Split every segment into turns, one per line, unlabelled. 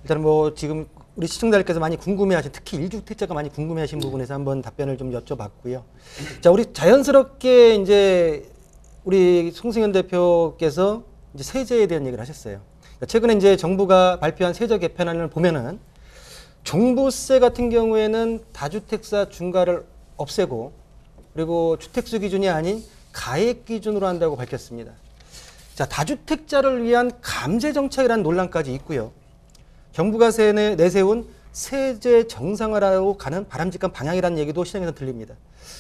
일단 뭐 지금 우리 시청자들께서 많이 궁금해하신, 특히 1주택자가 많이 궁금해하신 부분에서 한번 답변을 좀 여쭤봤고요. 자, 우리 자연스럽게 이제 우리 송승현 대표께서 이제 세제에 대한 얘기를 하셨어요. 최근에 이제 정부가 발표한 세제 개편안을 보면은 종부세 같은 경우에는 다주택자 중과를 없애고, 그리고 주택수 기준이 아닌 가액 기준으로 한다고 밝혔습니다. 자, 다주택자를 위한 감세 정책이라는 논란까지 있고요. 정부가 내세운 세제 정상화로 가는 바람직한 방향이라는 얘기도 시장에서 들립니다.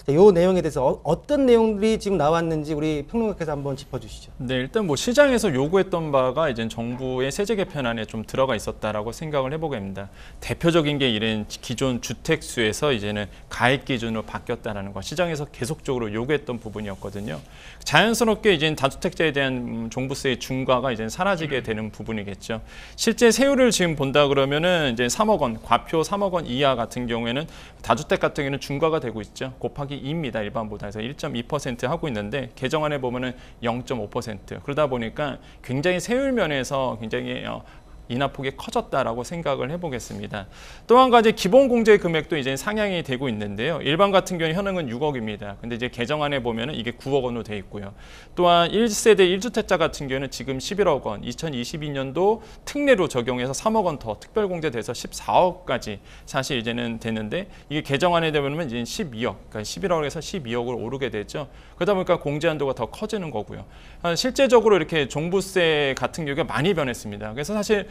이 내용에 대해서 어떤 내용들이 지금 나왔는지 우리 평론가께서 한번 짚어주시죠.
네, 일단 뭐 시장에서 요구했던 바가 이제 정부의 세제 개편안에 좀 들어가 있었다라고 생각을 해보게 됩니다. 대표적인 게 이런 기존 주택수에서 이제는 가액 기준으로 바뀌었다라는 거, 시장에서 계속적으로 요구했던 부분이었거든요. 자연스럽게 이제 다주택자에 대한 종부세의 중과가 이제 사라지게 되는 부분이겠죠. 실제 세율을 지금 본다 그러면은 이제 3억 원, 과표 3억 원 이하 같은 경우에는 다주택 같은 경우에는 중과가 되고 있죠. 곱하기 2입니다. 일반보다. 그래서 1.2% 하고 있는데 개정안에 보면은 0.5%. 그러다 보니까 굉장히 세율 면에서 굉장히 인하폭이 커졌다라고 생각을 해보겠습니다. 또 한 가지 기본 공제 금액도 이제 상향이 되고 있는데요. 일반 같은 경우 현행은 6억입니다. 근데 이제 개정안에 보면은 이게 9억 원으로 돼 있고요. 또한 1세대 1주택자 같은 경우는 지금 11억 원, 2022년도 특례로 적용해서 3억 원 더 특별 공제돼서 14억까지 사실 이제는 되는데, 이게 개정안에 되면 이제 12억, 그러니까 11억에서 12억으로 오르게 되죠. 그러다 보니까 공제 한도가 더 커지는 거고요. 실제적으로 이렇게 종부세 같은 경우가 많이 변했습니다. 그래서 사실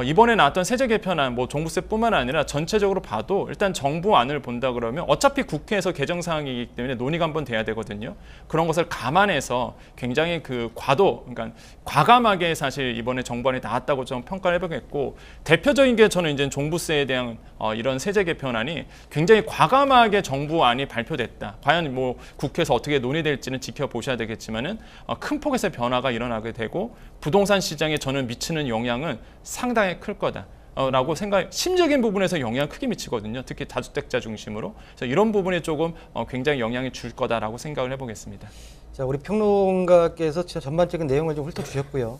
이번에 나왔던 세제 개편안, 뭐 종부세뿐만 아니라 전체적으로 봐도 일단 정부안을 본다 그러면 어차피 국회에서 개정 사항이기 때문에 논의가 한번 돼야 되거든요. 그런 것을 감안해서 굉장히 그러니까 과감하게 사실 이번에 정부안이 나왔다고 좀 평가를 해보겠고, 대표적인 게 저는 이제 종부세에 대한 이런 세제 개편안이 굉장히 과감하게 정부안이 발표됐다. 과연 뭐 국회에서 어떻게 논의될지는 지켜보셔야 되겠지만은 큰 폭에서 변화가 일어나게 되고 부동산 시장에 저는 미치는 영향은 상당히 클 거다. 라고 심적인 부분에서 영향을 크게 미치거든요. 특히 다주택자 중심으로. 그래서 이런 부분에 조금 굉장히 영향이 줄 거다라고 생각을 해보겠습니다.
자, 우리 평론가께서 전반적인 내용을 좀 훑어주셨고요.